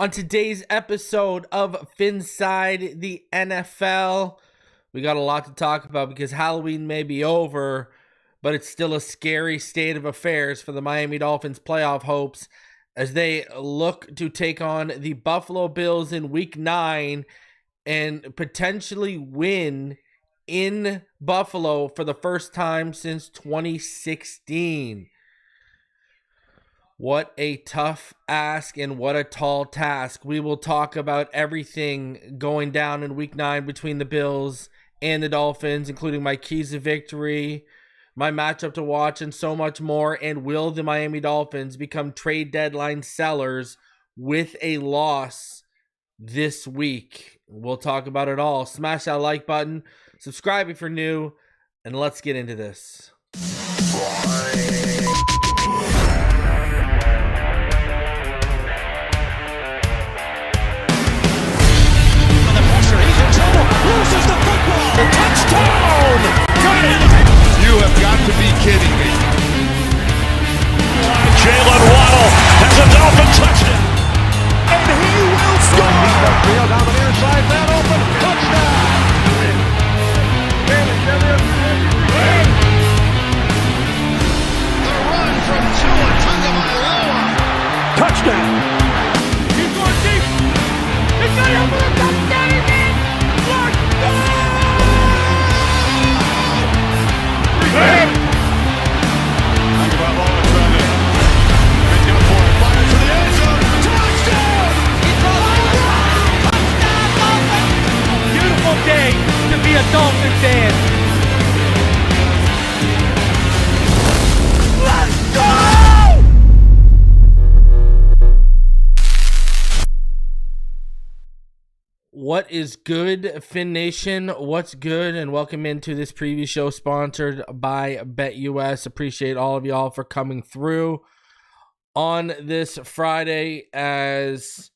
On today's episode of Phinside The NFL, we got a lot to talk about because Halloween may be over, but it's still a scary state of affairs for the Miami Dolphins playoff hopes as they look to take on the Buffalo Bills in Week 9 and potentially win in Buffalo for the first time since 2016. What a tough ask and what a tall task. We will talk about everything going down in Week 9 between the Bills and the Dolphins, including my keys to victory, my matchup to watch, and so much more. And will the Miami Dolphins become trade deadline sellers with a loss this week? We'll talk about it all. Smash that like button, subscribe if you're new, and let's get into this. Loses the football. Touchdown! Got it! You have got to be kidding me. Jalen Waddle has a Dolphin touchdown. And he will score! Field down the near side, man open. Touchdown! The run from Tua Tagovailoa. Touchdown! He's going deep. He's got it for a touchdown again. Beautiful day to be a Dolphin fan. Let's go! What is good, Fin Nation? What's good? And welcome into this preview show sponsored by BetUS. Appreciate all of y'all for coming through on this Friday. As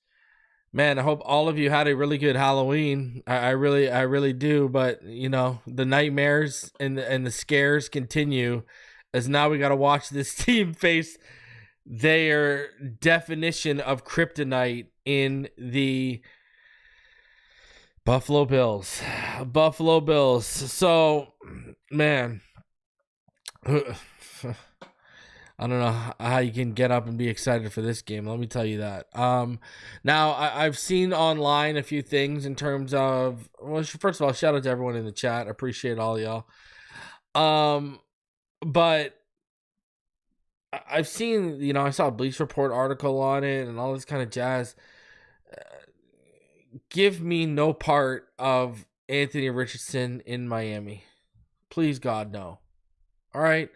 man, I hope all of you had a really good Halloween. I really do. But you know, the nightmares and the scares continue as now we got to watch this team face their definition of kryptonite in the Buffalo Bills. So, man, I don't know how you can get up and be excited for this game. Let me tell you that. Now, I've seen online a few things in terms of, well, first of all, shout out to everyone in the chat. I appreciate all y'all. But I've seen, I saw a Bleach Report article on it and all this kind of jazz. Give me no part of Anthony Richardson in Miami. Please, God, no. All right?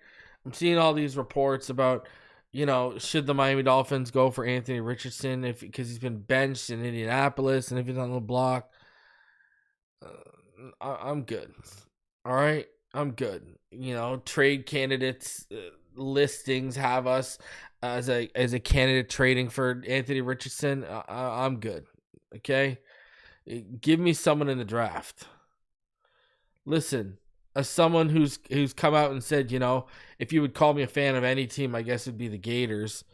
I'm seeing all these reports about, should the Miami Dolphins go for Anthony Richardson because he's been benched in Indianapolis and if he's on the block. I'm good. All right? I'm good. Trade candidates listings have us as a candidate trading for Anthony Richardson. I'm good. Okay? Give me someone in the draft. Listen, as someone who's come out and said, if you would call me a fan of any team, I guess it'd be the Gators.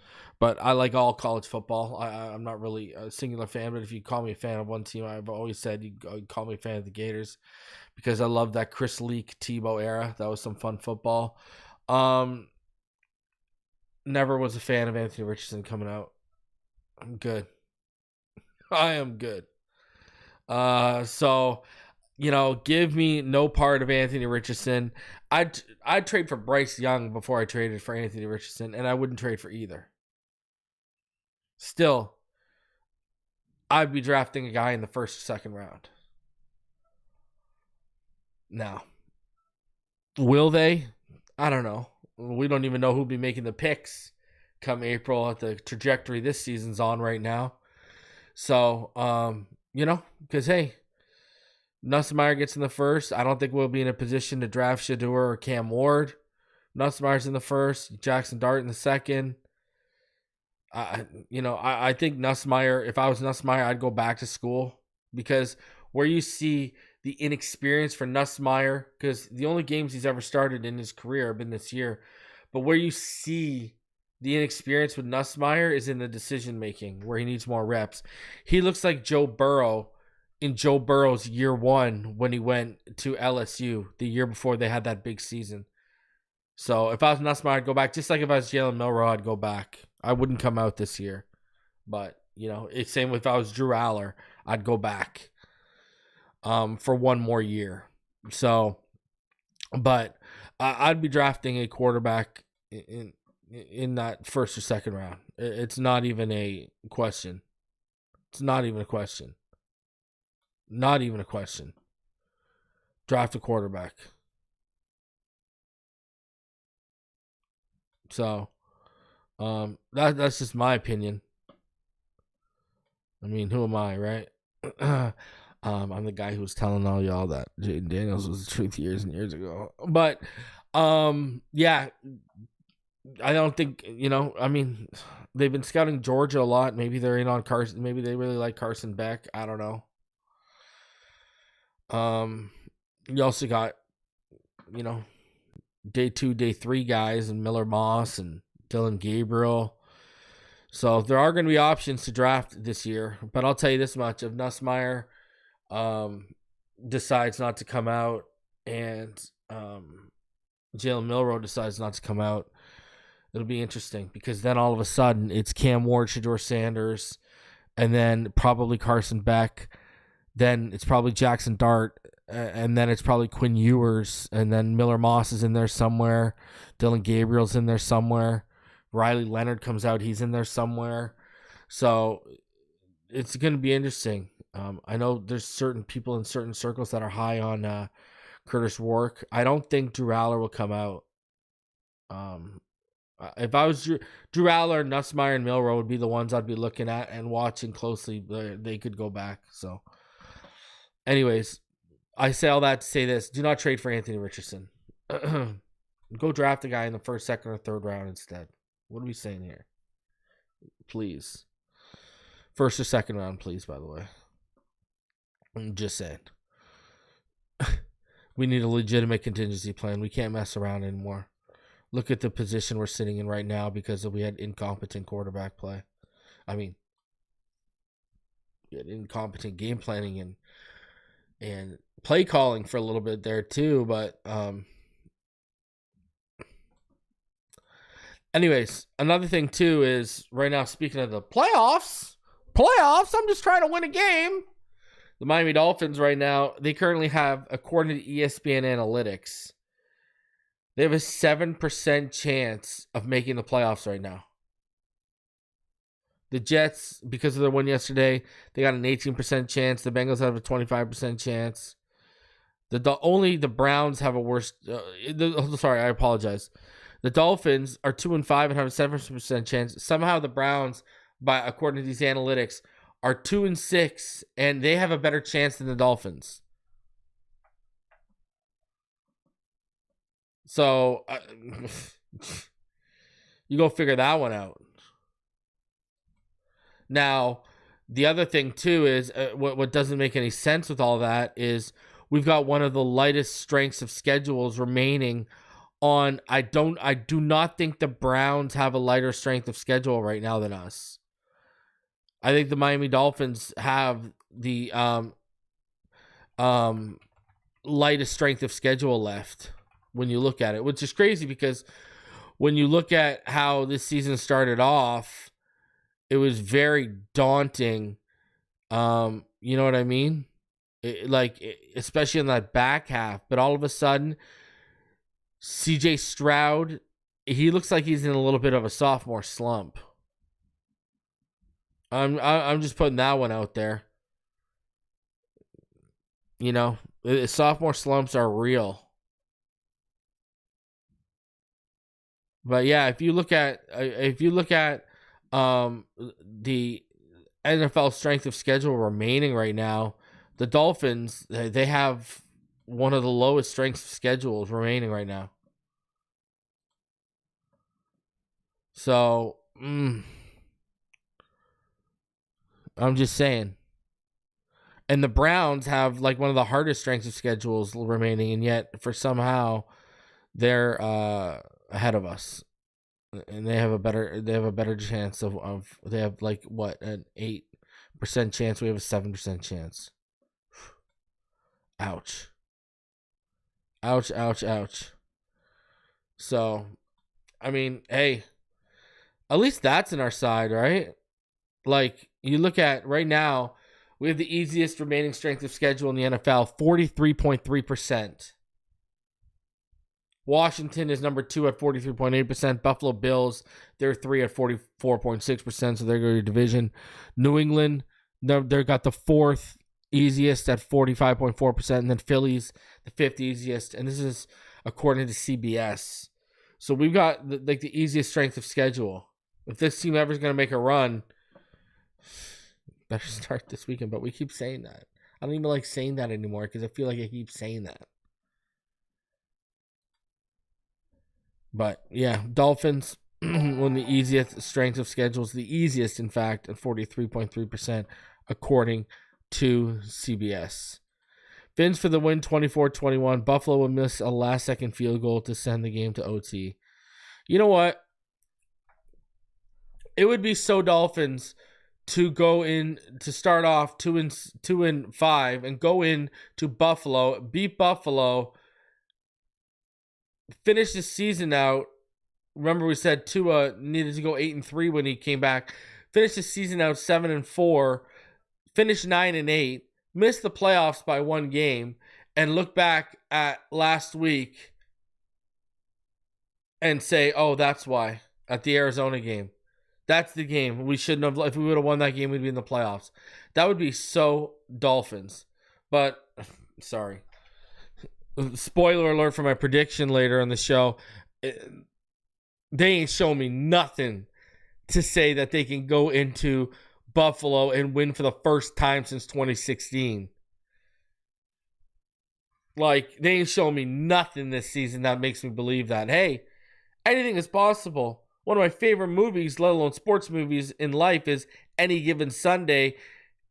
But I like all college football. I'm not really a singular fan, but if you call me a fan of one team, I've always said you'd call me a fan of the Gators because I love that Chris Leak, Tebow era. That was some fun football. Never was a fan of Anthony Richardson coming out. I'm good. I am good. So, give me no part of Anthony Richardson. I'd trade for Bryce Young before I traded for Anthony Richardson, and I wouldn't trade for either. Still, I'd be drafting a guy in the first or second round. Now, will they? I don't know. We don't even know who'll be making the picks come April at the trajectory this season's on right now. So, because, hey, Nussmeier gets in the first. I don't think we'll be in a position to draft Shedeur or Cam Ward. Nussmeier's in the first. Jackson Dart in the second. I think Nussmeier, if I was Nussmeier, I'd go back to school because where you see the inexperience for Nussmeier, because the only games he's ever started in his career have been this year, but where you see the inexperience with Nussmeier is in the decision making, where he needs more reps. He looks like Joe Burrow in Joe Burrow's year one when he went to LSU the year before they had that big season. So if I was Nussmeier, I'd go back. Just like if I was Jalen Milroe, I'd go back. I wouldn't come out this year. But, it's same with if I was Drew Aller, I'd go back for one more year. So, but I'd be drafting a quarterback in that first or second round. It's not even a question. It's not even a question. Not even a question. Draft a quarterback. So, that's just my opinion. I mean, who am I, right? I'm the guy who was telling all y'all that Jaden Daniels was the truth years and years ago. But, yeah, I don't think, I mean, they've been scouting Georgia a lot. Maybe they're in on Carson. Maybe they really like Carson Beck. I don't know. You also got, day 2, day 3 guys and Miller Moss and Dylan Gabriel. So there are going to be options to draft this year. But I'll tell you this much. If Nussmeier decides not to come out and Jalen Milroe decides not to come out, it'll be interesting because then all of a sudden it's Cam Ward, Shedeur Sanders, and then probably Carson Beck. Then it's probably Jackson Dart, and then it's probably Quinn Ewers, and then Miller Moss is in there somewhere. Dylan Gabriel's in there somewhere. Riley Leonard comes out, he's in there somewhere. So it's going to be interesting. I know there's certain people in certain circles that are high on Curtis Rourke. I don't think Drew Aller will come out. If I was Drew Aller, Nussmeier, and Milroe would be the ones I'd be looking at and watching closely. They could go back. So, anyways, I say all that to say this: do not trade for Anthony Richardson. Go draft a guy in the first, second, or third round instead. What are we saying here? Please, first or second round, please. By the way, I'm just saying. We need a legitimate contingency plan. We can't mess around anymore. Look at the position we're sitting in right now because we had incompetent quarterback play. I mean, we had incompetent game planning and play calling for a little bit there too. But anyways, another thing too is right now, speaking of the playoffs, I'm just trying to win a game. The Miami Dolphins right now, they currently have, according to ESPN Analytics, they have a 7% chance of making the playoffs right now. The Jets, because of their win yesterday, they got an 18% chance. The Bengals have a 25% chance. Only the Browns have a worse. Sorry, I apologize. The Dolphins are 2-5 and have a 7% chance. Somehow the Browns, according to these analytics, are 2-6 and they have a better chance than the Dolphins. So, you go figure that one out. Now, the other thing, too, is what doesn't make any sense with all that is we've got one of the lightest strengths of schedules remaining on. I do not think the Browns have a lighter strength of schedule right now than us. I think the Miami Dolphins have the lightest strength of schedule left. When you look at it, which is crazy because when you look at how this season started off, it was very daunting. You know what I mean? Especially in that back half. But all of a sudden, CJ Stroud, he looks like he's in a little bit of a sophomore slump. I'm just putting that one out there. Sophomore slumps are real. But yeah, if you look at the NFL strength of schedule remaining right now, the Dolphins, they have one of the lowest strengths of schedules remaining right now. So, I'm just saying. And the Browns have one of the hardest strengths of schedules remaining, and yet for somehow they're ahead of us. and they have a better chance of they have like what, an 8% chance. We have a 7% chance. Ouch. Ouch, ouch, ouch. So, I mean, hey, at least that's in our side, right? Like, you look at right now, we have the easiest remaining strength of schedule in the NFL, 43.3%. Washington is number 2 at 43.8%. Buffalo Bills, they're 3 at 44.6%, so they're going to division. New England, they've got the 4th easiest at 45.4%, and then Philly's the 5th easiest, and this is according to CBS. So we've got the easiest strength of schedule. If this team ever is going to make a run, better start this weekend. But we keep saying that. I don't even like saying that anymore because I feel like I keep saying that. But yeah, Dolphins, one of the easiest strength of schedules, the easiest, in fact, at 43.3%, according to CBS. Fins for the win, 24-21. Buffalo would miss a last-second field goal to send the game to OT. You know what? It would be so Dolphins to go in to start off 2-5 and go in to Buffalo, beat Buffalo, finish the season out. Remember, we said Tua needed to go 8-3 when he came back. Finish the season out 7-4, finish 9-8, miss the playoffs by 1 game, and look back at last week and say, "Oh, that's why." At the Arizona game, that's the game we shouldn't have. If we would have won that game, we'd be in the playoffs. That would be so Dolphins. But sorry. Spoiler alert for my prediction later on the show. They ain't showing me nothing to say that they can go into Buffalo and win for the first time since 2016. Like, they ain't showing me nothing this season that makes me believe that. Hey, anything is possible. One of my favorite movies, let alone sports movies in life, is Any Given Sunday.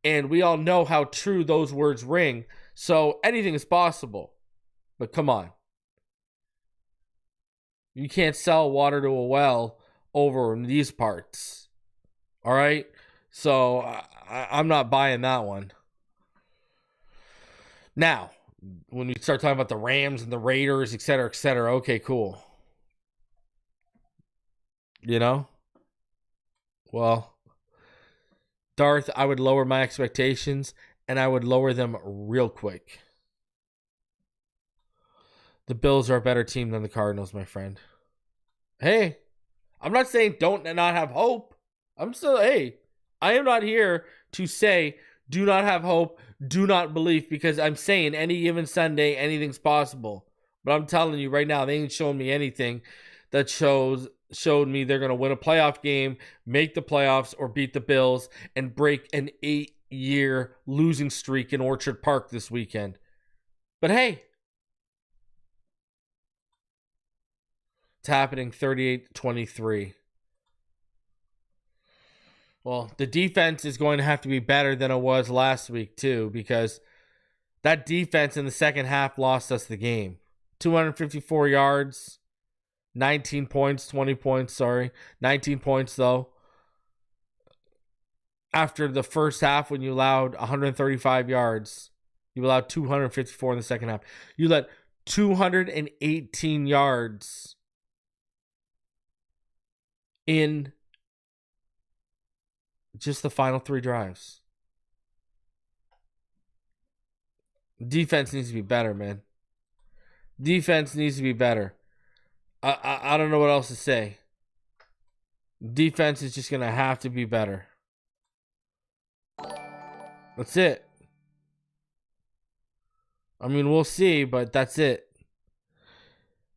And we all know how true those words ring. So anything is possible. But come on. You can't sell water to a well over in these parts. All right? So I'm not buying that one. Now, when we start talking about the Rams and the Raiders, et cetera, okay, cool. You know? Well, Darth, I would lower my expectations, and I would lower them real quick. The Bills are a better team than the Cardinals, my friend. Hey, I'm not saying don't not have hope. I am not here to say do not have hope, do not believe, because I'm saying any given Sunday, anything's possible. But I'm telling you right now, they ain't showing me anything that showed me they're going to win a playoff game, make the playoffs, or beat the Bills and break an 8-year losing streak in Orchard Park this weekend. But hey, it's happening 38-23. Well, the defense is going to have to be better than it was last week, too, because that defense in the second half lost us the game. 254 yards, 19 points, 19 points, though. After the first half, when you allowed 135 yards, you allowed 254 in the second half. You let 218 yards in just the final 3 drives. Defense needs to be better, man. Defense needs to be better. I don't know what else to say. Defense is just going to have to be better. That's it. I mean, we'll see, but that's it.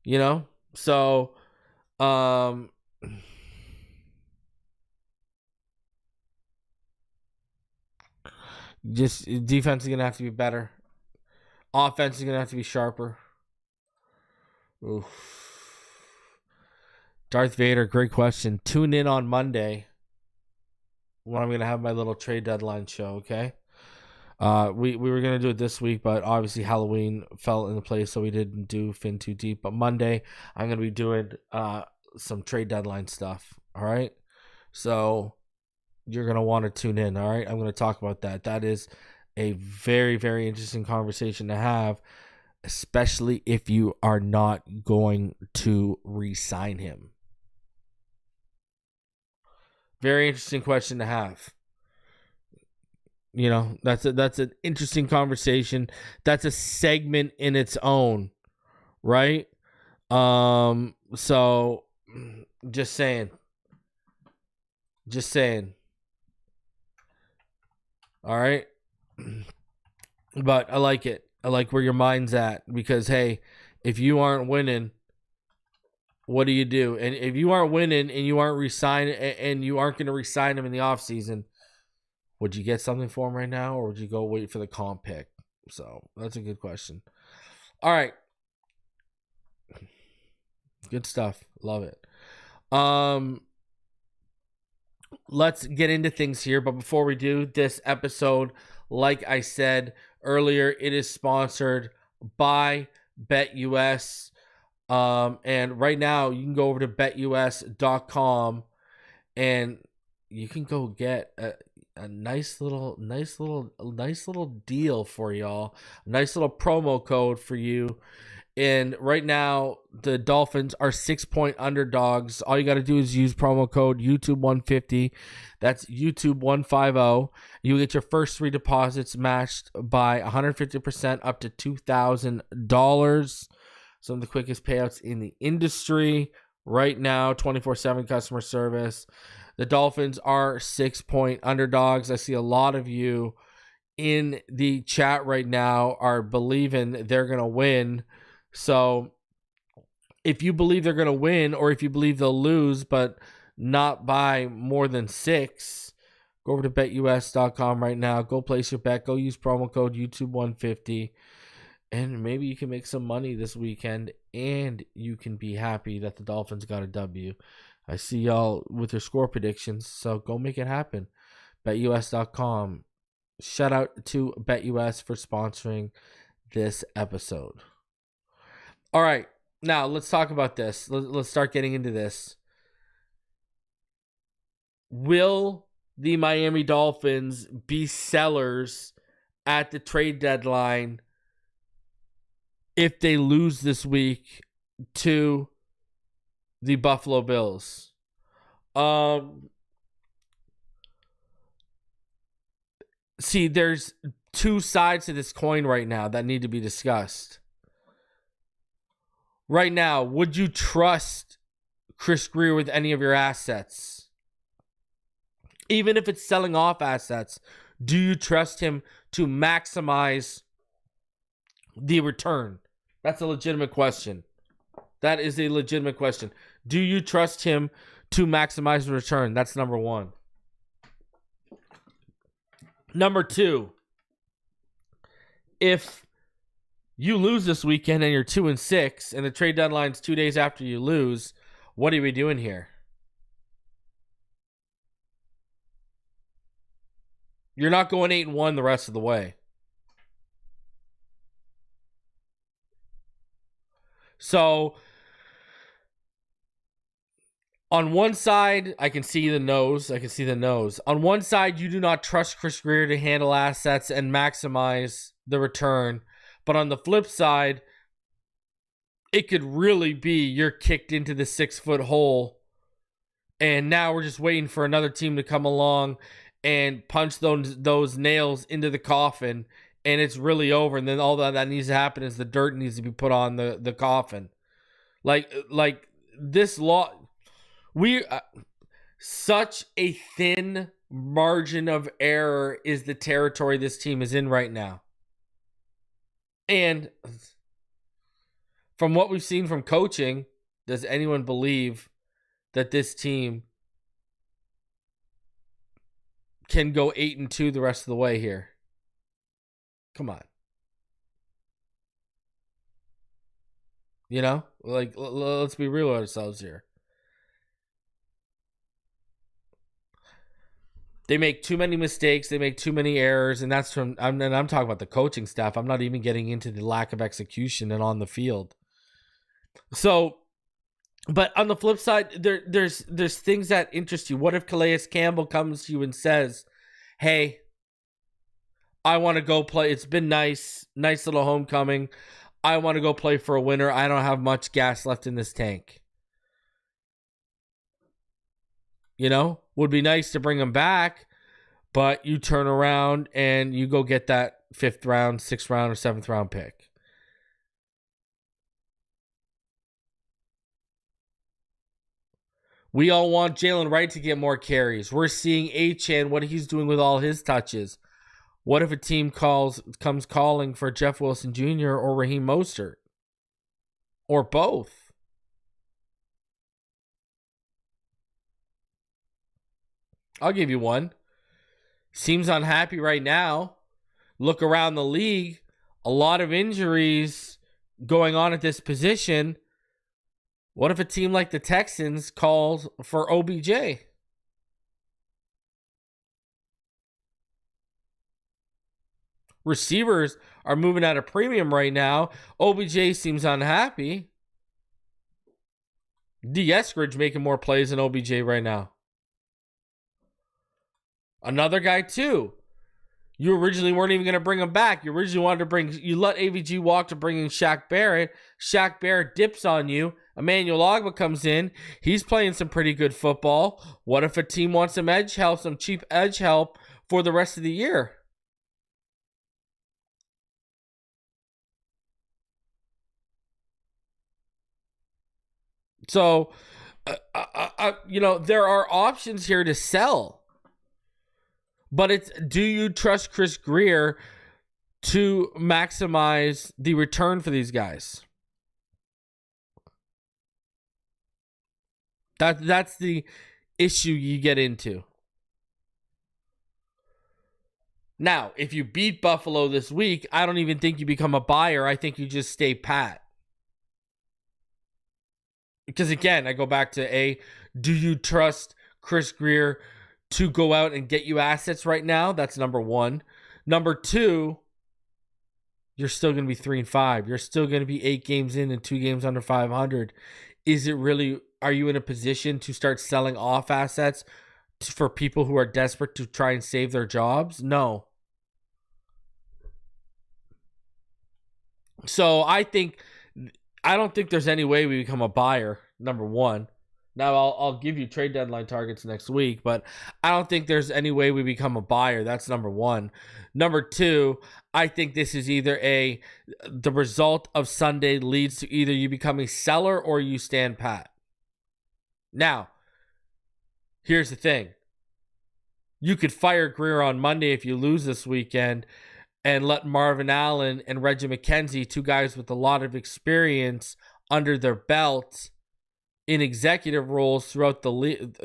You know? So, just defense is going to have to be better. Offense is going to have to be sharper. Oof. Darth Vader, great question. Tune in on Monday when I'm going to have my little trade deadline show, okay? We were going to do it this week, but obviously Halloween fell into place, so we didn't do Fin Too Deep. But Monday, I'm going to be doing some trade deadline stuff. All right. So you're going to want to tune in. All right. I'm going to talk about that. That is a very, very interesting conversation to have, especially if you are not going to re-sign him. Very interesting question to have. You know, that's an interesting conversation. That's a segment in its own, right? So just saying. All right. But I like it. I like where your mind's at because, hey, if you aren't winning, what do you do? And if you aren't winning and you aren't resigning and you aren't going to resign him in the offseason, would you get something for him right now or would you go wait for the comp pick? So that's a good question. All right. Good stuff. Love it. Let's get into things here. But before we do, this episode, like I said earlier, it is sponsored by BetUS. And right now you can go over to betus.com and you can go get a nice little deal for y'all. A nice little promo code for you. And right now, the Dolphins are 6-point underdogs. All you got to do is use promo code YouTube150. That's YouTube150. You get your first 3 deposits matched by 150% up to $2,000. Some of the quickest payouts in the industry right now, 24/7 customer service. The Dolphins are 6-point underdogs. I see a lot of you in the chat right now are believing they're going to win. So if you believe they're going to win or if you believe they'll lose, but not by more than 6, go over to betus.com right now. Go place your bet. Go use promo code YouTube150. And maybe you can make some money this weekend and you can be happy that the Dolphins got a W. I see y'all with your score predictions, so go make it happen. betus.com. Shout out to BetUS for sponsoring this episode. All right, now let's talk about this. Let's start getting into this. Will the Miami Dolphins be sellers at the trade deadline if they lose this week to the Buffalo Bills? See, there's 2 sides to this coin right now that need to be discussed. Right now, would you trust Chris Grier with any of your assets? Even if it's selling off assets, do you trust him to maximize the return? That's a legitimate question. That is a legitimate question. Do you trust him to maximize the return? That's number 1. Number 2, if you lose this weekend and you're 2-6 and the trade deadline's 2 days after you lose, what are we doing here? You're not going 8-1 the rest of the way. So on one side, I can see the nose. On one side, you do not trust Chris Grier to handle assets and maximize the return. But on the flip side, it could really be you're kicked into the 6-foot hole. And now we're just waiting for another team to come along and punch those nails into the coffin. And it's really over. And then all that needs to happen is the dirt needs to be put on the coffin. Like this law, such a thin margin of error is the territory this team is in right now. And from what we've seen from coaching, does anyone believe that this team can go 8-2 the rest of the way here? Come on. You know, like, let's be real with ourselves here. They make too many mistakes. They make too many errors. And that's and I'm talking about the coaching staff. I'm not even getting into the lack of execution and on the field. So But on the flip side, there's things that interest you. What if Calais Campbell comes to you and says, "Hey, I want to go play. It's been nice little homecoming. I want to go play for a winner. I don't have much gas left in this tank." Would be nice to bring him back, but you turn around and you go get that 5th round, 6th round, or 7th round pick. We all want Jalen Wright to get more carries. We're seeing Achane, what he's doing with all his touches. What if a team comes calling for Jeff Wilson Jr. or Raheem Mostert? Or both? I'll give you one. Seems unhappy right now. Look around the league. A lot of injuries going on at this position. What if a team like the Texans calls for OBJ? Receivers are moving at a premium right now. OBJ seems unhappy. D. Eskridge making more plays than OBJ right now. Another guy too. You originally weren't even going to bring him back. You originally wanted to you let AVG walk to bring in Shaq Barrett. Shaq Barrett dips on you. Emmanuel Ogbah comes in. He's playing some pretty good football. What if a team wants some edge help, some cheap edge help for the rest of the year? So, there are options here to sell. But it's, do you trust Chris Grier to maximize the return for these guys? That's the issue you get into. Now, if you beat Buffalo this week, I don't even think you become a buyer. I think you just stay pat. Because again, I go back to do you trust Chris Grier to go out and get you assets right now? That's number one. Number two, you're still going to be 3-5. You're still going to be 8 games in and 2 games under 500. Are you in a position to start selling off assets for people who are desperate to try and save their jobs? No. So I don't think there's any way we become a buyer, number one. Now, I'll give you trade deadline targets next week, but I don't think there's any way we become a buyer. That's number one. Number two, I think this is either the result of Sunday leads to either you become a seller or you stand pat. Now, here's the thing. You could fire Grier on Monday if you lose this weekend and let Marvin Allen and Reggie McKenzie, 2 guys with a lot of experience under their belt, in executive roles throughout the league,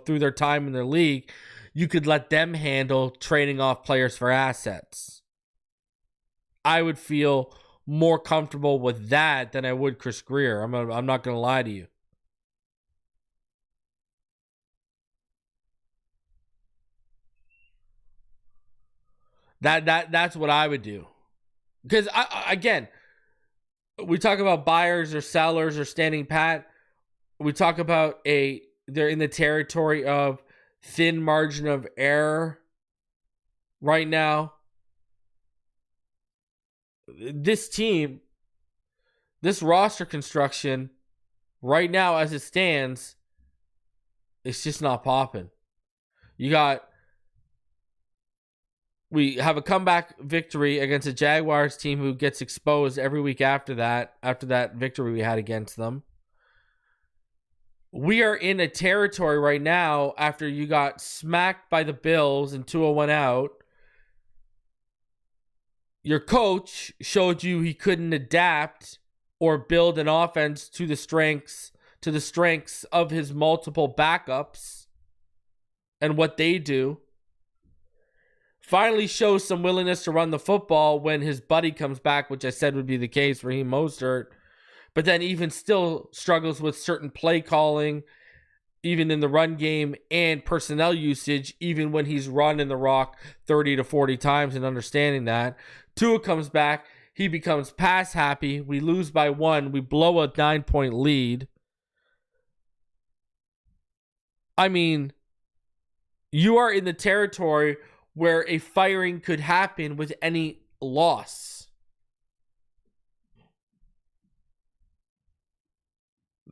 through their time in their league, you could let them handle trading off players for assets. I would feel more comfortable with that than I would Chris Grier. I'm not going to lie to you. That's what I would do. Because again, we talk about buyers or sellers or standing pat. We talk about they're in the territory of thin margin of error right now. This team, this roster construction right now as it stands, it's just not popping. We have a comeback victory against a Jaguars team who gets exposed every week after that victory we had against them. We are in a territory right now after you got smacked by the Bills and Tua went out. Your coach showed you he couldn't adapt or build an offense to the strengths of his multiple backups and what they do. Finally shows some willingness to run the football when his buddy comes back, which I said would be the case, Raheem Mostert. But then even still struggles with certain play calling, even in the run game, and personnel usage, even when he's running the rock 30 to 40 times and understanding that. Tua comes back. He becomes pass happy. We lose by 1. We blow a 9-point lead. I mean, you are in the territory where a firing could happen with any loss.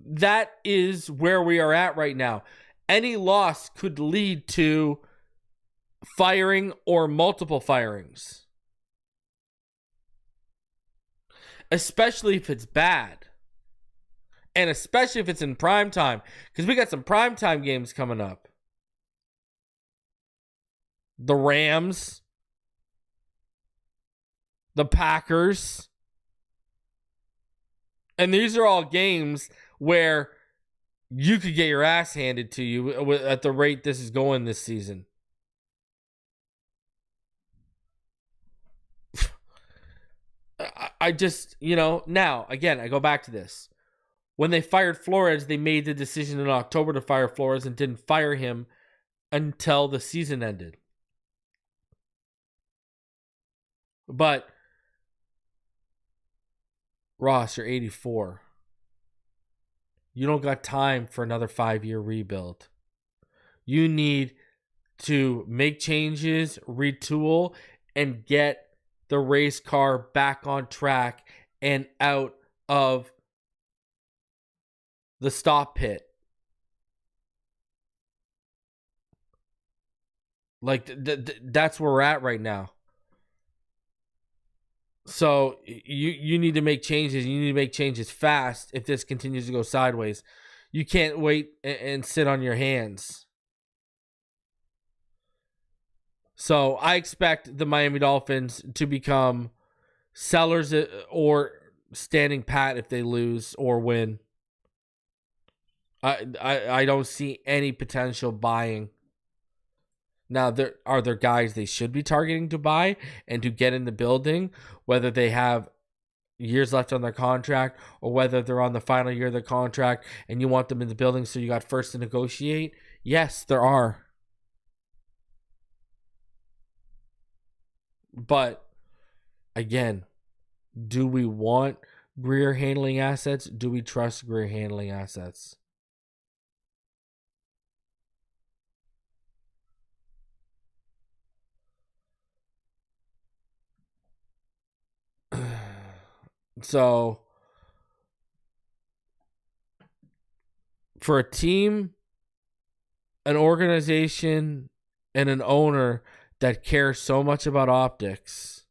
That is where we are at right now. Any loss could lead to firing or multiple firings, especially if it's bad, and especially if it's in prime time, because we got some prime time games coming up. The Rams, the Packers, and these are all games where you could get your ass handed to you at the rate this is going this season. I just, now, again, I go back to this. When they fired Flores, they made the decision in October to fire Flores and didn't fire him until the season ended. But, Ross, you're 84. You don't got time for another 5-year rebuild. You need to make changes, retool, and get the race car back on track and out of the stop pit. Like, that's where we're at right now. So you need to make changes. You need to make changes fast if this continues to go sideways. You can't wait and sit on your hands. So I expect the Miami Dolphins to become sellers or standing pat if they lose or win. I don't see any potential buying. Now, are there guys they should be targeting to buy and to get in the building, whether they have years left on their contract or whether they're on the final year of their contract and you want them in the building so you got first to negotiate? Yes, there are. But, again, do we want Greer handling assets? Do we trust Greer handling assets? So, for a team, an organization, and an owner that cares so much about optics,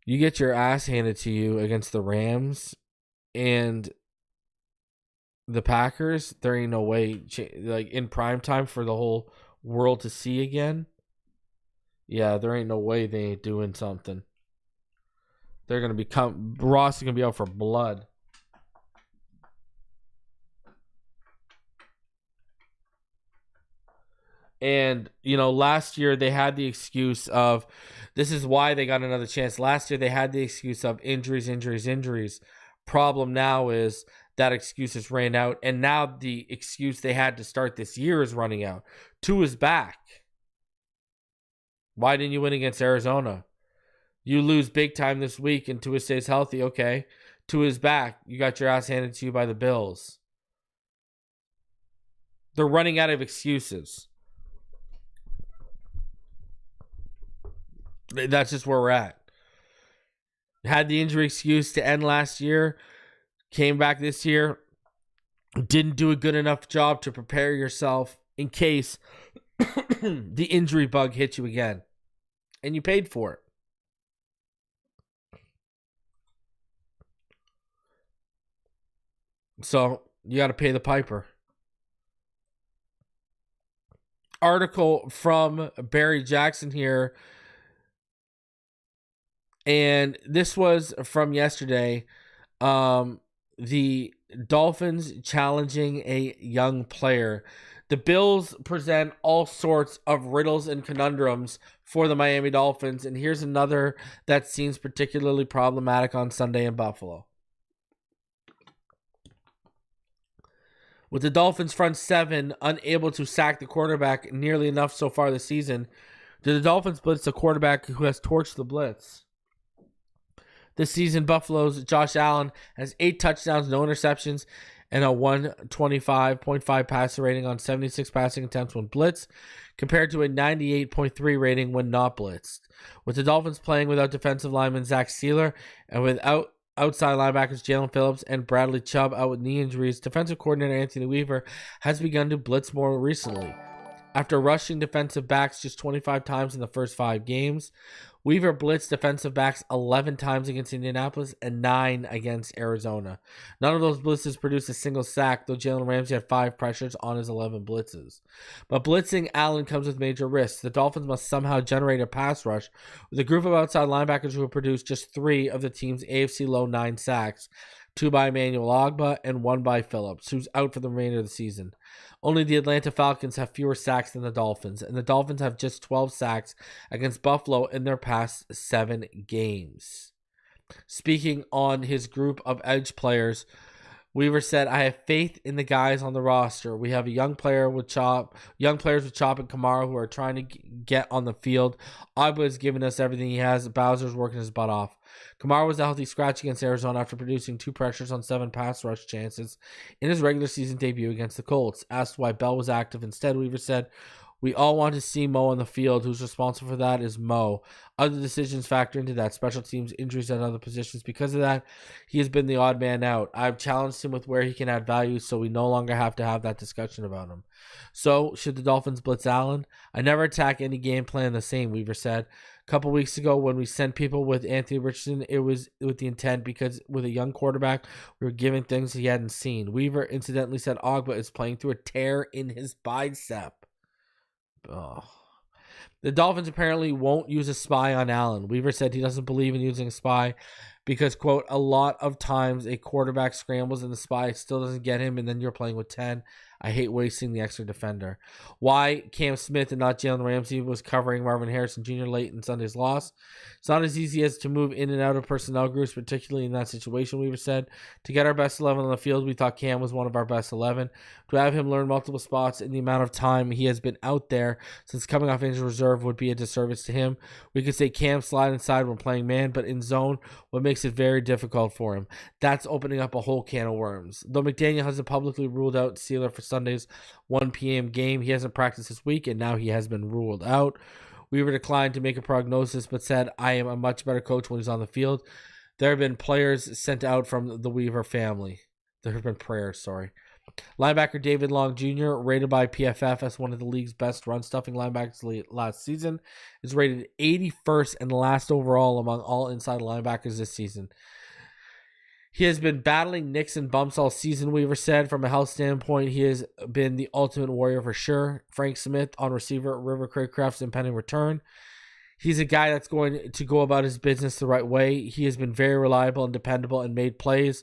you get your ass handed to you against the Rams and the Packers. There ain't no way, like in prime time for the whole world to see again. Yeah, there ain't no way they ain't doing something. They're going to Ross is going to be out for blood. And, last year they had the excuse of, this is why they got another chance. Last year they had the excuse of injuries. Problem now is that excuse is ran out. And now the excuse they had to start this year is running out. Tua is back. Why didn't you win against Arizona? You lose big time this week and Tua stays healthy. Okay. Tua is back. You got your ass handed to you by the Bills. They're running out of excuses. That's just where we're at. Had the injury excuse to end last year. Came back this year. Didn't do a good enough job to prepare yourself in case the injury bug hits you again. And you paid for it. So, you got to pay the piper. Article from Barry Jackson here. And this was from yesterday. The Dolphins challenging a young player. The Bills present all sorts of riddles and conundrums for the Miami Dolphins. And here's another that seems particularly problematic on Sunday in Buffalo. With the Dolphins' front seven unable to sack the quarterback nearly enough so far this season, do the Dolphins blitz a quarterback who has torched the blitz? This season, Buffalo's Josh Allen has 8 touchdowns, no interceptions, and a 125.5 passer rating on 76 passing attempts when blitzed, compared to a 98.3 rating when not blitzed. With the Dolphins playing without defensive lineman Zach Sealer and without outside linebackers Jalen Phillips and Bradley Chubb out with knee injuries, defensive coordinator Anthony Weaver has begun to blitz more recently. After rushing defensive backs just 25 times in the first 5 games, Weaver blitzed defensive backs 11 times against Indianapolis and 9 against Arizona. None of those blitzes produced a single sack, though Jalen Ramsey had 5 pressures on his 11 blitzes. But blitzing Allen comes with major risks. The Dolphins must somehow generate a pass rush with a group of outside linebackers who have produced just 3 of the team's AFC low 9 sacks, 2 by Emmanuel Ogbah and 1 by Phillips, who's out for the remainder of the season. Only the Atlanta Falcons have fewer sacks than the Dolphins, and the Dolphins have just 12 sacks against Buffalo in their past 7 games. Speaking on his group of edge players, Weaver said, "I have faith in the guys on the roster. We have young players with Chop and Kamara who are trying to get on the field. Ogbah has given us everything he has. Bowser's working his butt off." Kamara was a healthy scratch against Arizona after producing 2 pressures on 7 pass rush chances in his regular season debut against the Colts. Asked why Bell was active instead, Weaver said, "We all want to see Mo on the field. Who's responsible for that is Mo. Other decisions factor into that. Special teams, injuries at other positions. Because of that, he has been the odd man out. I've challenged him with where he can add value, so we no longer have to have that discussion about him." So, should the Dolphins blitz Allen? "I never attack any game plan the same," Weaver said. "A couple weeks ago when we sent people with Anthony Richardson, it was with the intent because with a young quarterback, we were giving things he hadn't seen." Weaver incidentally said Ogbah is playing through a tear in his bicep. Oh. The Dolphins apparently won't use a spy on Allen. Weaver said he doesn't believe in using a spy because, quote, "a lot of times a quarterback scrambles and the spy still doesn't get him and then you're playing with 10. I hate wasting the extra defender." Why Cam Smith and not Jalen Ramsey was covering Marvin Harrison Jr. late in Sunday's loss. "It's not as easy as to move in and out of personnel groups, particularly in that situation," Weaver said. "To get our best 11 on the field, we thought Cam was one of our best 11. To have him learn multiple spots in the amount of time he has been out there since coming off injured reserve would be a disservice to him. We could say Cam slide inside when playing man, but in zone, what makes it very difficult for him. That's opening up a whole can of worms." Though McDaniel hasn't publicly ruled out Sealer for Sunday's 1 p.m. game, he hasn't practiced this week, and now he has been ruled out. Weaver declined to make a prognosis, but said, "I am a much better coach when he's on the field." There have been players sent out from the Weaver family. There have been prayers, sorry. Linebacker David Long Jr., rated by PFF as one of the league's best run-stuffing linebackers last season, is rated 81st and last overall among all inside linebackers this season. He has been battling nicks and bumps all season, Weaver said. From a health standpoint, he has been the ultimate warrior for sure. Frank Smith on receiver, River Craycraft's impending return. He's a guy that's going to go about his business the right way. He has been very reliable and dependable and made plays.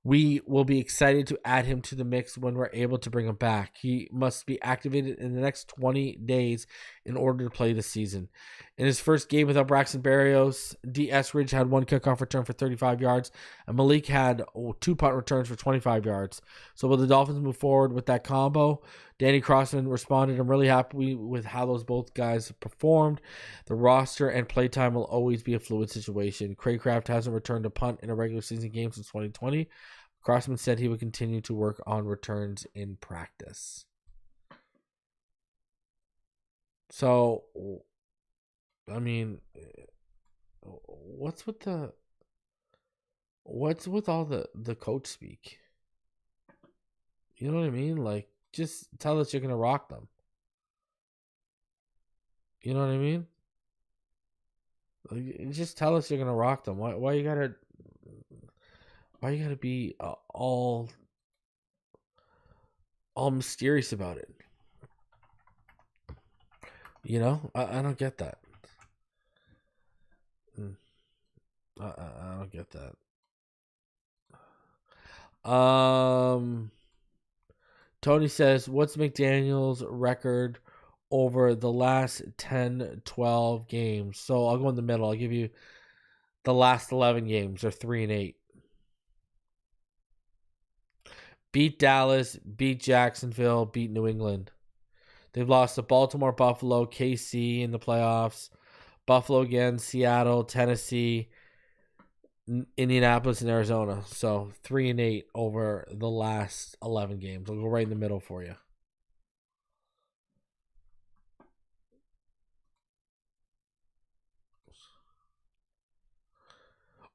We will be excited to add him to the mix when we're able to bring him back. He must be activated in the next 20 days in order to play the season. In his first game without Braxton Berrios, D. Eskridge had 1 kickoff return for 35 yards, and Malik had 2 punt returns for 25 yards. So will the Dolphins move forward with that combo? Danny Crossman responded, "I'm really happy with how those both guys performed. The roster and playtime will always be a fluid situation. Craycraft hasn't returned a punt in a regular season game since 2020. Crossman said he would continue to work on returns in practice." So, I mean, what's with all the coach speak? You know what I mean? Like, just tell us you're gonna rock them. You know what I mean? Like, just tell us you're gonna rock them. Why you gotta be all mysterious about it? You know, I don't get that. I don't get that. Tony says, "What's McDaniel's record over the last 10, 12 games?" So I'll go in the middle. I'll give you the last 11 games are 3-8. Beat Dallas, beat Jacksonville, beat New England. They've lost to Baltimore, Buffalo, KC in the playoffs, Buffalo again, Seattle, Tennessee, Indianapolis and Arizona. So 3-8 over the last 11 games. I'll go right in the middle for you.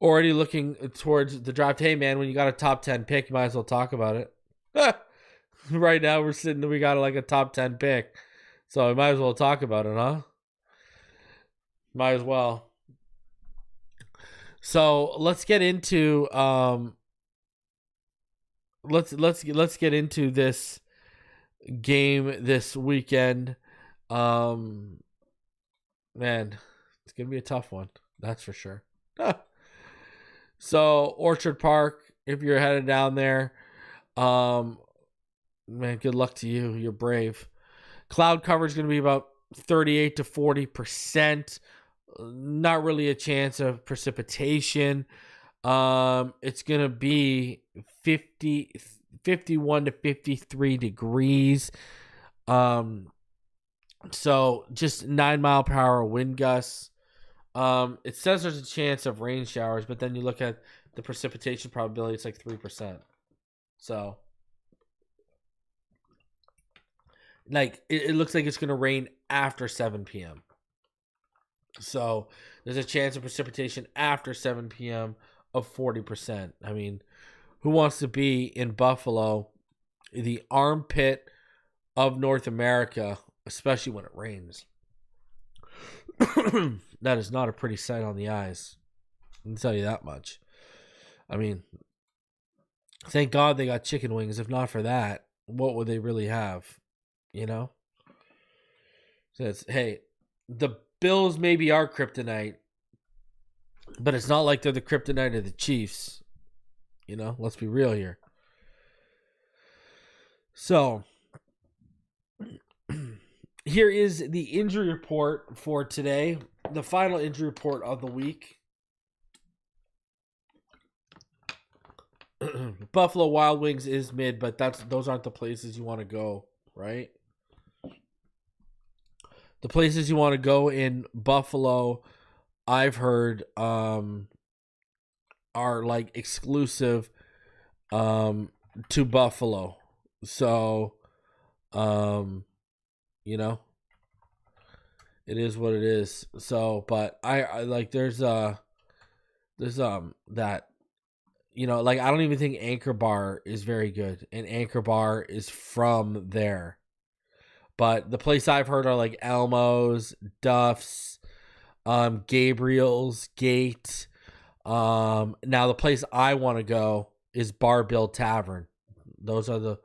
Already looking towards the draft. Hey, man, when you got a top 10 pick, you might as well talk about it. Right now, we got like a top 10 pick. So we might as well talk about it, huh? Might as well. So let's get into let's get into this game this weekend. Man, it's gonna be a tough one, that's for sure. So Orchard Park, if you're headed down there, man, good luck to you. You're brave. Cloud coverage is going to be about 38 to 40%. Not really a chance of precipitation. It's going to be 51 to 53 degrees. So just 9-mile-per-hour wind gusts. It says there's a chance of rain showers, but then you look at the precipitation probability, it's like 3%. So, like, it looks like it's going to rain after 7 p.m. So, there's a chance of precipitation after 7 p.m. of 40%. I mean, who wants to be in Buffalo, the armpit of North America, especially when it rains? That is not a pretty sight on the eyes. I can tell you that much. I mean, thank God they got chicken wings. If not for that, what would they really have? You know? So hey, the Bills maybe are kryptonite, but it's not like they're the kryptonite of the Chiefs. You know? Let's be real here. So, here is the injury report for today. The final injury report of the week. Buffalo Wild Wings is mid, but those aren't the places you want to go, right? The places you want to go in Buffalo, I've heard, are like exclusive to Buffalo. So, you know, it is what it is. So, but I like there's that, you know, like I don't even think Anchor Bar is very good, and Anchor Bar is from there. But the place I've heard are like Elmo's, Duff's, Gabriel's, Gate. Now the place I want to go is Bar Bill Tavern. Those are the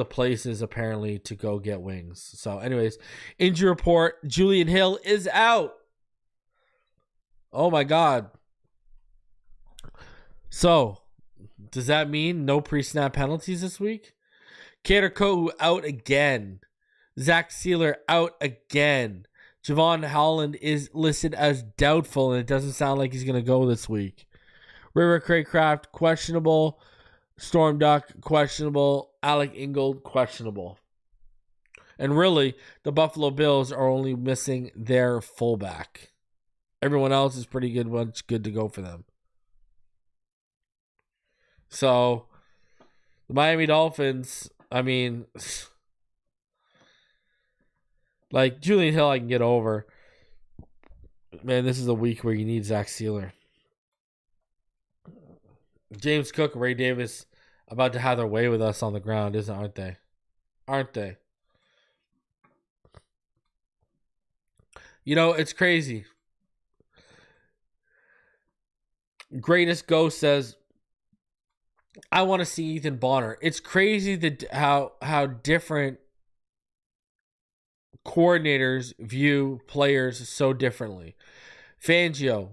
places apparently to go get wings. So anyways, injury report, Julian Hill is out. Oh my God. So does that mean no pre-snap penalties this week? Kader Kohu out again. Zach Sealer out again. Javon Holland is listed as doubtful, and it doesn't sound like he's going to go this week. River Craycraft, questionable. Storm Duck, questionable. Alec Ingold, questionable. And really, the Buffalo Bills are only missing their fullback. Everyone else is pretty good. What's good to go for them. So, the Miami Dolphins, I mean, like Julian Hill, I can get over. Man, this is a week where you need Zach Sealer. James Cook, Ray Davis, about to have their way with us on the ground, aren't they? Aren't they? You know, it's crazy. Greatest Ghost says, I want to see Ethan Bonner. It's crazy that how different coordinators view players so differently. Fangio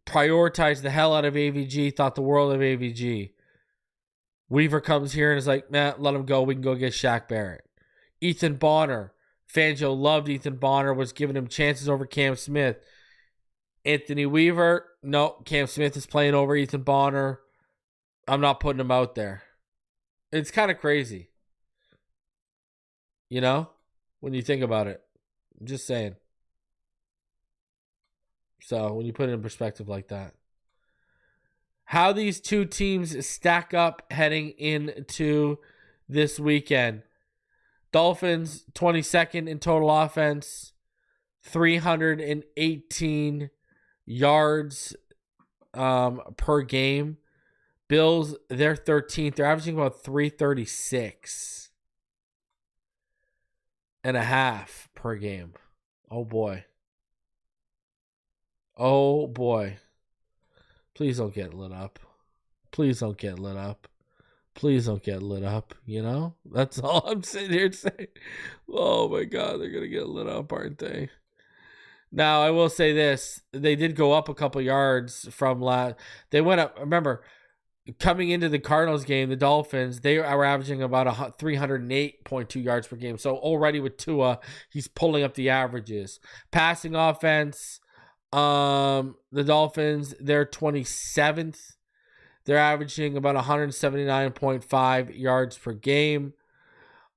prioritized the hell out of AVG, thought the world of AVG. Weaver comes here and is like, man, let him go. We can go get Shaq Barrett. Ethan Bonner. Fangio loved Ethan Bonner, was giving him chances over Cam Smith. Anthony Weaver, no, Cam Smith is playing over Ethan Bonner. I'm not putting him out there. It's kind of crazy. You know, when you think about it. I'm just saying. So when you put it in perspective like that. How these two teams stack up heading into this weekend. Dolphins 22nd in total offense, 318 yards per game. Bills, they're 13th. They're averaging about 336 and a half per game. Oh boy. Oh boy. Please don't get lit up. Please don't get lit up. Please don't get lit up, you know? That's all I'm sitting here saying. Oh my God, they're going to get lit up, aren't they? Now, I will say this. They did go up a couple yards from last. They went up. Remember, coming into the Cardinals game, the Dolphins, they are averaging about 308.2 yards per game. So already with Tua, he's pulling up the averages. Passing offense, the Dolphins, they're 27th. They're averaging about 179.5 yards per game.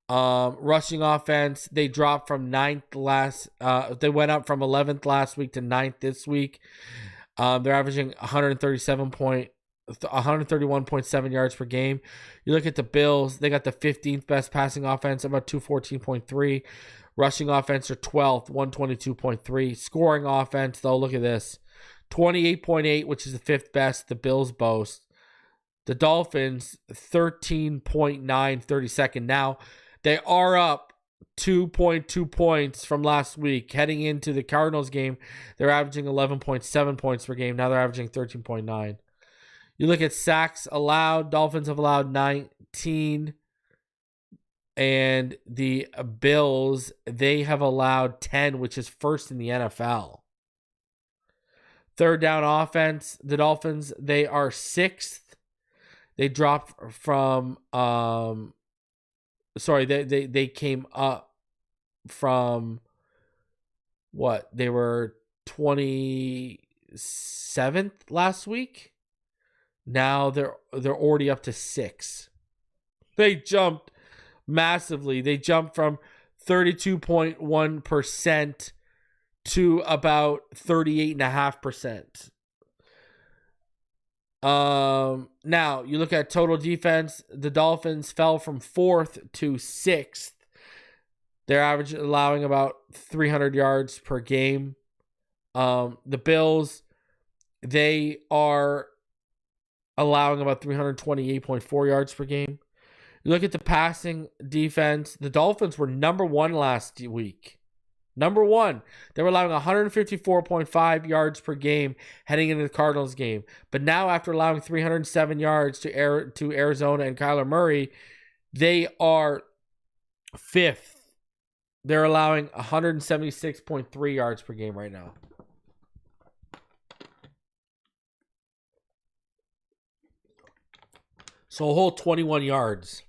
Rushing offense, they dropped from 9th last. They went up from 11th last week to 9th this week. They're averaging 131.7 yards per game. You look at the Bills, they got the 15th best passing offense, about 214.3. Rushing offense are 12th, 122.3. Scoring offense, though, look at this. 28.8, which is the 5th best the Bills boast. The Dolphins, 13.9, 32nd. Now, they are up 2.2 points from last week. Heading into the Cardinals game, they're averaging 11.7 points per game. Now they're averaging 13.9. You look at sacks allowed. Dolphins have allowed 19. And the Bills, they have allowed 10, which is first in the NFL. Third down offense, the Dolphins, they are 6th. They dropped from they came up from what? They were 27th last week. Now they're already up to 6. They jumped massively. They jumped from 32.1% to about 38.5%. Now you look at total defense. The Dolphins fell from 4th to 6th. They're allowing about 300 yards per game. The Bills, they are allowing about 328.4 yards per game. You look at the passing defense. The Dolphins were number 1 last week. Number 1. They were allowing 154.5 yards per game heading into the Cardinals game. But now, after allowing 307 yards to Arizona and Kyler Murray, they are 5th. They're allowing 176.3 yards per game right now. So a whole 21 yards.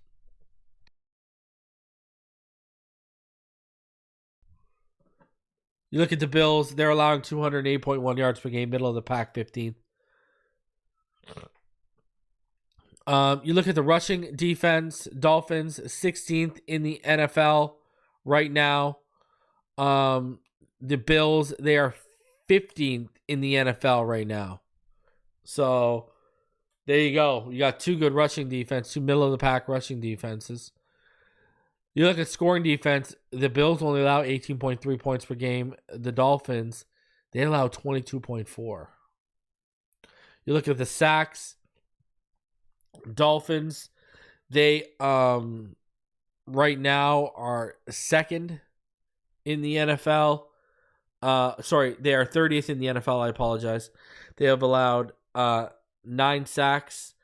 You look at the Bills, they're allowing 208.1 yards per game, middle of the pack, 15th. You look at the rushing defense, Dolphins, 16th in the NFL right now. The Bills, they are 15th in the NFL right now. So there you go. You got 2 good rushing defense, 2 middle of the pack rushing defenses. You look at scoring defense, the Bills only allow 18.3 points per game. The Dolphins, they allow 22.4. You look at the sacks, Dolphins, they right now are 2nd in the NFL. They are 30th in the NFL, I apologize. They have allowed 9 sacks.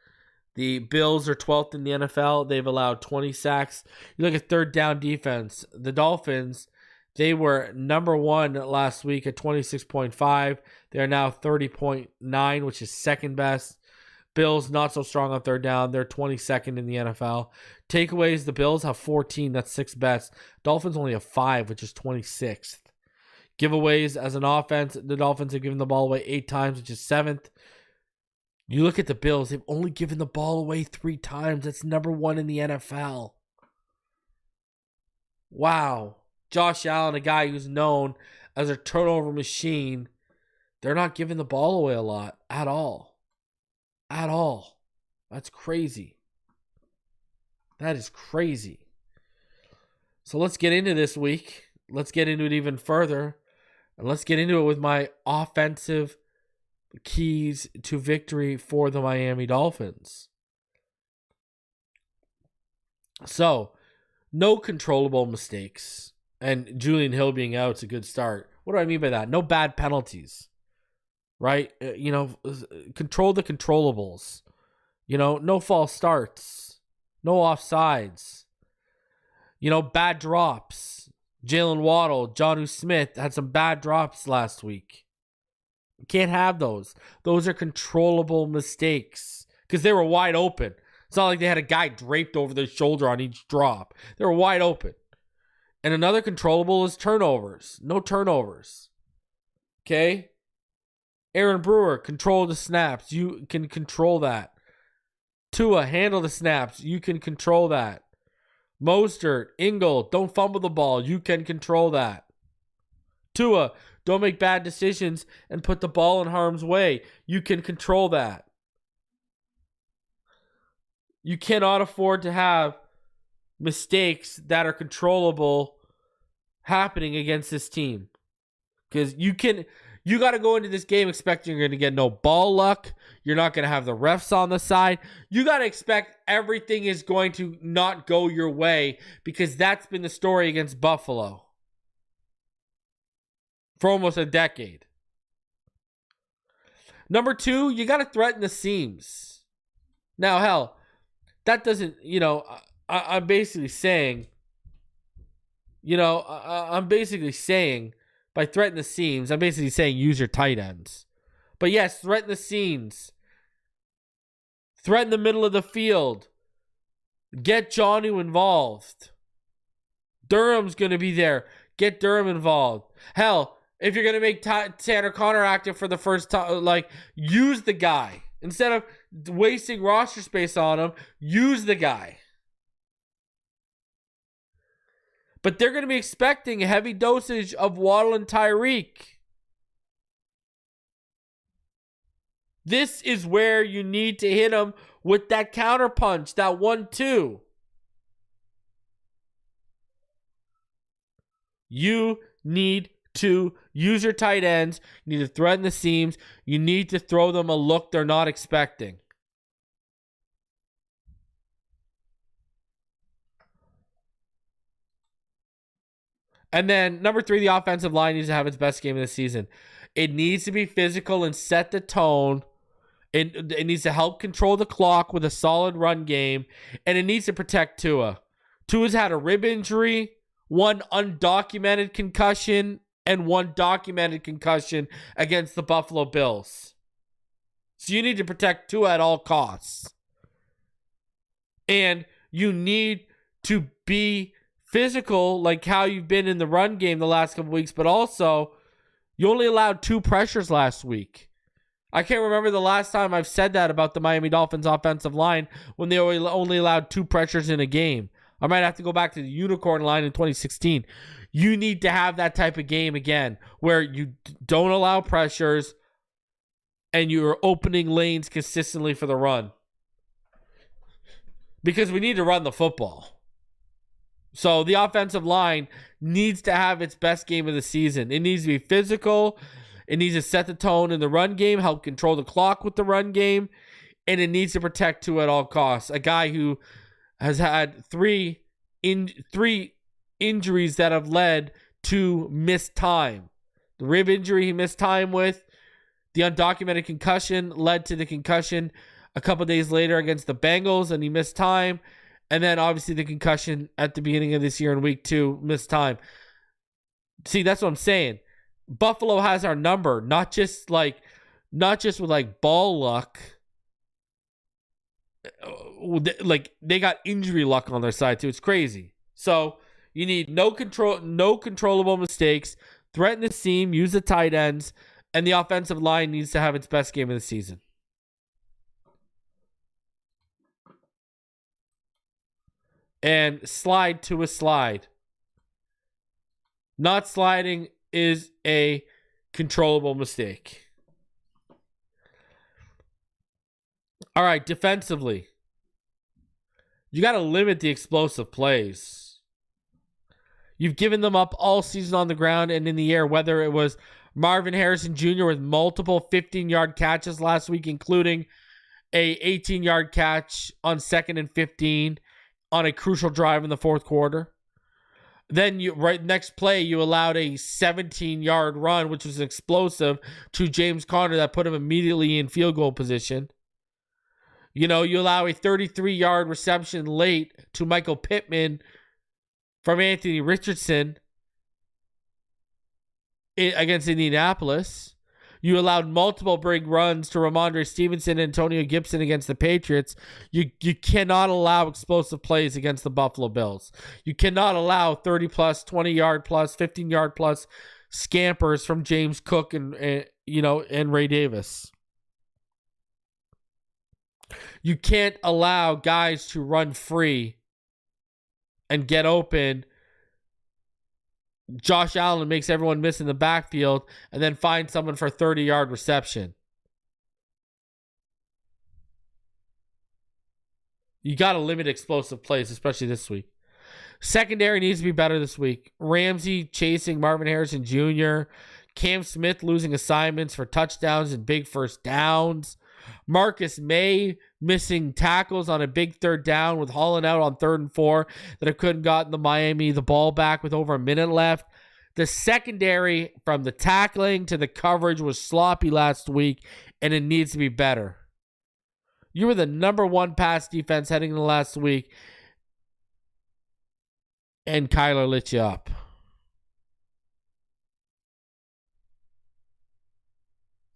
The Bills are 12th in the NFL. They've allowed 20 sacks. You look at third down defense. The Dolphins, they were number 1 last week at 26.5. They're now 30.9, which is 2nd best. Bills, not so strong on third down. They're 22nd in the NFL. Takeaways, the Bills have 14. That's 6th best. Dolphins only have 5, which is 26th. Giveaways as an offense, the Dolphins have given the ball away 8 times, which is 7th. You look at the Bills, they've only given the ball away 3 times. That's number 1 in the NFL. Wow. Josh Allen, a guy who's known as a turnover machine, They're not giving the ball away a lot at all. At all. That's crazy. That is crazy. So let's get into this week. Let's get into it even further. And let's get into it with my offensive keys to victory for the Miami Dolphins. So, no controllable mistakes. And Julian Hill being out is a good start. What do I mean by that? No bad penalties. Right? Control the controllables. No false starts. No offsides. Bad drops. Jalen Waddle, Jonnu Smith had some bad drops last week. You can't have those. Those are controllable mistakes because they were wide open. It's not like they had a guy draped over their shoulder on each drop. They were wide open. And another controllable is turnovers. No turnovers. Okay? Aaron Brewer, control the snaps. You can control that. Tua, handle the snaps. You can control that. Mostert, Ingle, don't fumble the ball. You can control that. Tua, don't make bad decisions and put the ball in harm's way. You can control that. You cannot afford to have mistakes that are controllable happening against this team. Because you got to go into this game expecting you're going to get no ball luck. You're not going to have the refs on the side. You got to expect everything is going to not go your way because that's been the story against Buffalo for almost a decade. Number 2, you got to threaten the seams. Now, hell, that doesn't, I'm basically saying, by threaten the seams, I'm basically saying use your tight ends. But yes, threaten the seams. Threaten the middle of the field. Get Jonnu involved. Durham's going to be there. Get Durham involved. Hell, if you're going to make Tanner Conner active for the first time, use the guy. Instead of wasting roster space on him, use the guy. But they're going to be expecting a heavy dosage of Waddle and Tyreek. This is where you need to hit them with that counter punch, that 1-2. You need to use your tight ends. You need to threaten the seams. You need to throw them a look they're not expecting. And then number 3, the offensive line needs to have its best game of the season. It needs to be physical and set the tone. It needs to help control the clock with a solid run game. And it needs to protect Tua. Tua's had a rib injury, 1 undocumented concussion, and 1 documented concussion against the Buffalo Bills. So you need to protect Tua at all costs. And you need to be physical like how you've been in the run game the last couple weeks, but also you only allowed 2 pressures last week. I can't remember the last time I've said that about the Miami Dolphins offensive line when they only allowed 2 pressures in a game. I might have to go back to the unicorn line in 2016. You need to have that type of game again where you don't allow pressures and you're opening lanes consistently for the run. Because we need to run the football. So the offensive line needs to have its best game of the season. It needs to be physical. It needs to set the tone in the run game, help control the clock with the run game, and it needs to protect Tua at all costs. A guy who has had 3 injuries that have led to missed time. The rib injury he missed time with, the undocumented concussion led to the concussion a couple days later against the Bengals, and he missed time. And then obviously the concussion at the beginning of this year in week 2, missed time. See, that's what I'm saying. Buffalo has our number, not just with ball luck. They got injury luck on their side too. It's crazy. So you need no controllable mistakes. Threaten the seam, use the tight ends, and the offensive line needs to have its best game of the season. And slide to a slide. Not sliding is a controllable mistake. All right, defensively, you got to limit the explosive plays. You've given them up all season on the ground and in the air, whether it was Marvin Harrison Jr. with multiple 15-yard catches last week, including a 18-yard catch on 2nd and 15 on a crucial drive in the fourth quarter. Then next play, you allowed a 17-yard run, which was explosive, to James Conner that put him immediately in field goal position. You allow a 33-yard reception late to Michael Pittman from Anthony Richardson against Indianapolis. You allowed multiple big runs to Ramondre Stevenson and Antonio Gibson against the Patriots. You cannot allow explosive plays against the Buffalo Bills. You cannot allow 30-plus, 20-yard-plus, 15-yard-plus scampers from James Cook and Ray Davis. You can't allow guys to run free and get open. Josh Allen makes everyone miss in the backfield and then find someone for a 30-yard reception. You got to limit explosive plays, especially this week. Secondary needs to be better this week. Ramsey chasing Marvin Harrison Jr. Cam Smith losing assignments for touchdowns and big first downs. Marcus May missing tackles on a big third down with Holland out on 3rd and 4 that have couldn't gotten the Miami the ball back with over a minute left. The secondary, from the tackling to the coverage, was sloppy last week, and it needs to be better. You were the number 1 pass defense heading into last week, and Kyler lit you up.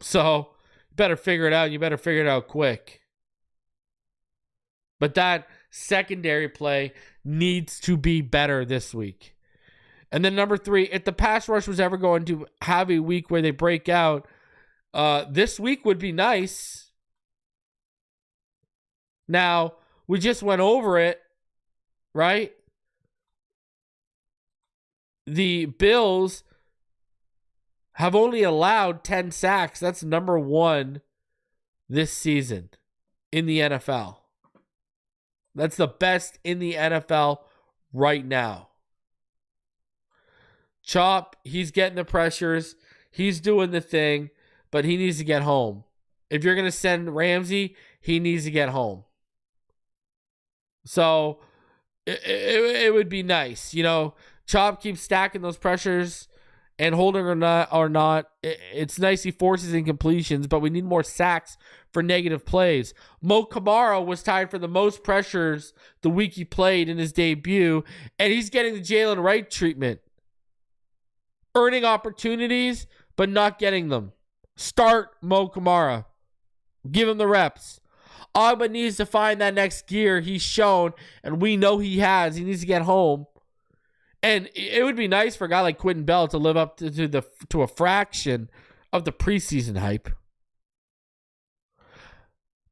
So, you better figure it out. You better figure it out quick. But that secondary play needs to be better this week. And then number 3, if the pass rush was ever going to have a week where they break out, this week would be nice. Now, we just went over it, right? The Bills have only allowed 10 sacks. That's number 1 this season in the NFL. That's the best in the NFL right now. Chop, he's getting the pressures. He's doing the thing, but he needs to get home. If you're going to send Ramsey, he needs to get home. So it would be nice. Chop keeps stacking those pressures. And holding or not, it's nice he forces incompletions, but we need more sacks for negative plays. Mo Kamara was tied for the most pressures the week he played in his debut, and he's getting the Jalen Wright treatment. Earning opportunities, but not getting them. Start Mo Kamara. Give him the reps. Agba needs to find that next gear he's shown, and we know he has. He needs to get home. And it would be nice for a guy like Quentin Bell to live up to a fraction of the preseason hype.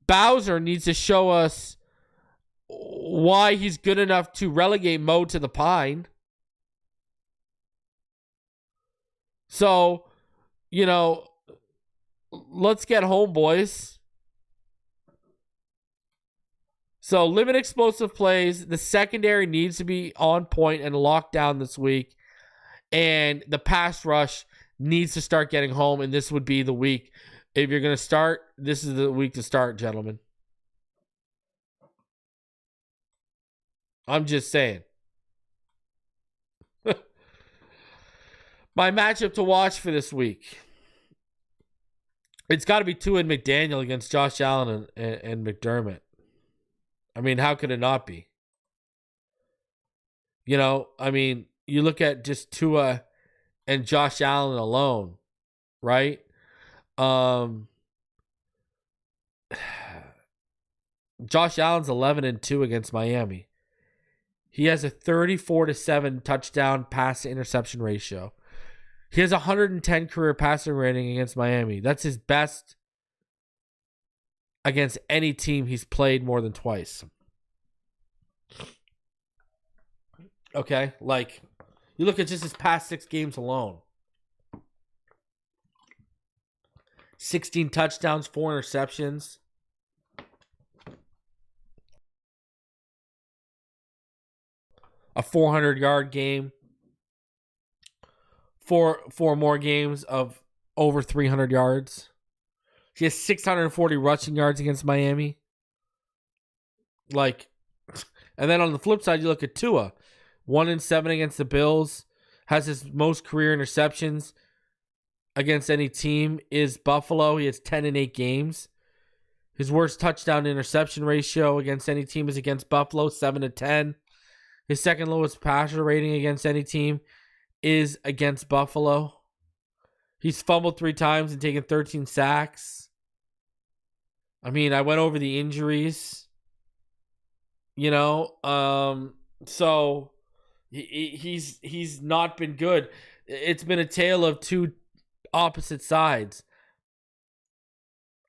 Bowser needs to show us why he's good enough to relegate Mo to the Pine. So, let's get home, boys. So, limit explosive plays. The secondary needs to be on point and locked down this week. And the pass rush needs to start getting home. And this would be the week. If you're going to start, this is the week to start, gentlemen. I'm just saying. My matchup to watch for this week. It's got to be Tua and McDaniel against Josh Allen and McDermott. I mean, how could it not be? You look at just Tua and Josh Allen alone, right? Josh Allen's 11-2 against Miami. He has a 34-7 touchdown pass to interception ratio. He has 110 career passing rating against Miami. That's his best against any team he's played more than twice. Okay, you look at just his past 6 games alone. 16 touchdowns, 4 interceptions. a 400-yard game, four more games of over 300 yards. He has 640 rushing yards against Miami. And then on the flip side, you look at Tua, 1-7 against the Bills, has his most career interceptions against any team is Buffalo. He has 10-8 games. His worst touchdown interception ratio against any team is against Buffalo, 7-10. His second lowest passer rating against any team is against Buffalo. He's fumbled 3 times and taken 13 sacks. I mean, I went over the injuries. So he's not been good. It's been a tale of two opposite sides.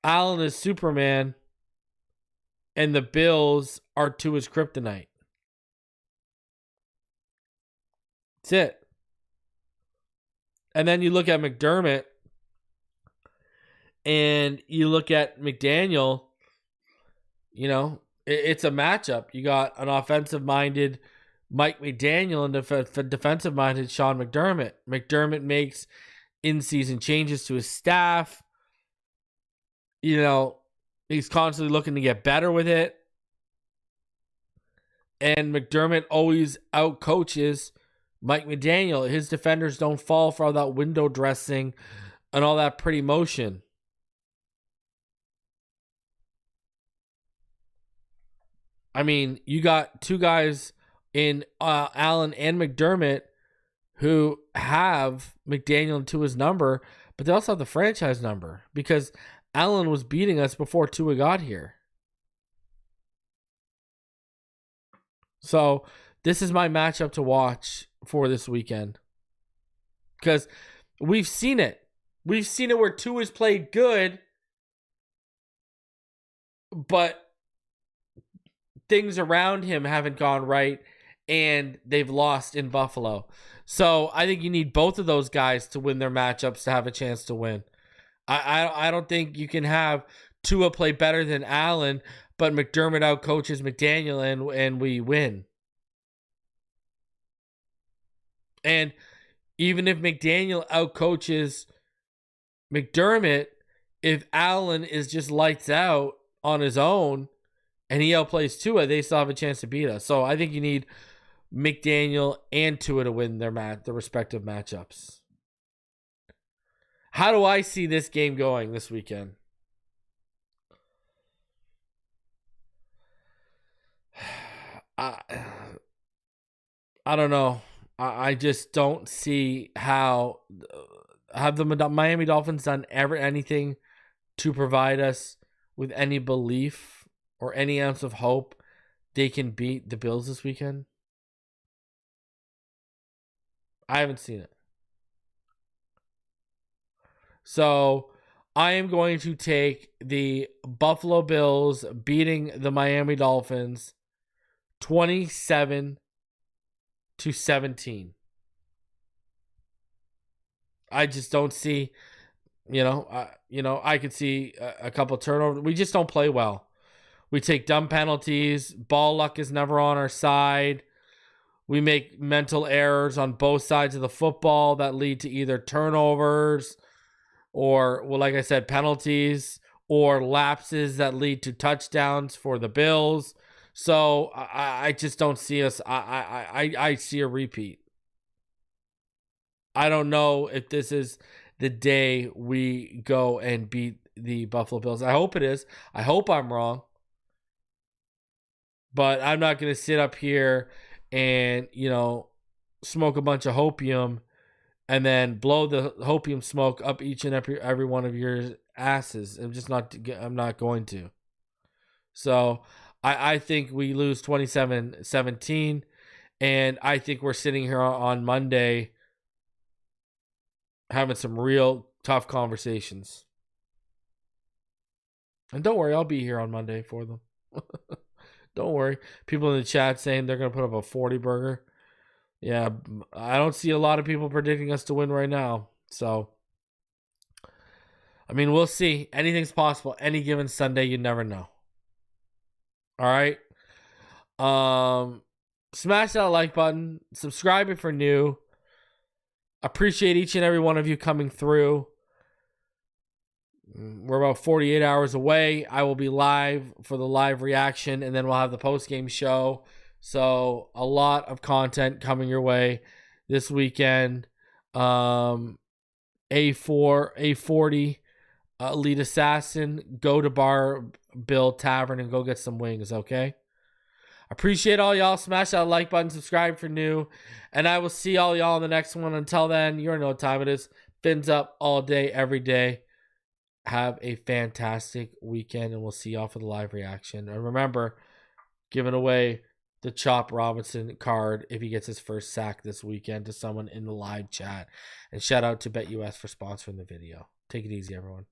Allen is Superman, and the Bills are Tua's kryptonite. That's it. And then you look at McDermott, and you look at McDaniel. It's a matchup. You got an offensive-minded Mike McDaniel and a defensive-minded Sean McDermott. McDermott makes in-season changes to his staff. He's constantly looking to get better with it. And McDermott always outcoaches Mike McDaniel. His defenders don't fall for all that window dressing and all that pretty motion. I mean, you got two guys in Allen and McDermott who have McDaniel and Tua's number, but they also have the franchise number because Allen was beating us before Tua got here. So this is my matchup to watch for this weekend because we've seen it. We've seen it where Tua's played good, but things around him haven't gone right, and they've lost in Buffalo. So I think you need both of those guys to win their matchups to have a chance to win. I don't think you can have Tua play better than Allen, but McDermott outcoaches McDaniel and we win. And even if McDaniel outcoaches McDermott, if Allen is just lights out on his own and he outplays Tua, they still have a chance to beat us. So I think you need McDaniel and Tua to win their respective matchups. How do I see this game going this weekend? I don't know. I just don't see how have the Miami Dolphins done anything to provide us with any belief or any ounce of hope they can beat the Bills this weekend. I haven't seen it. So I am going to take the Buffalo Bills beating the Miami Dolphins 27-17. I just don't see, I could see a couple turnovers. We just don't play well. We take dumb penalties. Ball luck is never on our side. We make mental errors on both sides of the football that lead to either turnovers or, well, like I said, penalties or lapses that lead to touchdowns for the Bills. So I just don't see us. I see a repeat. I don't know if this is the day we go and beat the Buffalo Bills. I hope it is. I hope I'm wrong. But I'm not going to sit up here and, smoke a bunch of hopium and then blow the hopium smoke up each and every one of your asses. I'm not going to. So I think we lose 27-17, and I think we're sitting here on Monday having some real tough conversations. And don't worry, I'll be here on Monday for them. Don't worry. People in the chat saying they're going to put up a 40 burger. Yeah, I don't see a lot of people predicting us to win right now. So, I mean, we'll see. Anything's possible. Any given Sunday, you never know. All right. Smash that like button. Subscribe if you're new. Appreciate each and every one of you coming through. We're about 48 hours away. I will be live for the live reaction, and then we'll have the post-game show. So a lot of content coming your way this weekend. A40, Elite Assassin, go to Bar Bill Tavern and go get some wings, okay? Appreciate all y'all. Smash that like button, subscribe for new, and I will see all y'all in the next one. Until then, you already know what time it is. Fins up all day, every day. Have a fantastic weekend, and we'll see y'all for the live reaction. And remember, giving away the Chop Robinson card if he gets his first sack this weekend to someone in the live chat. And shout out to BetUS for sponsoring the video. Take it easy, everyone.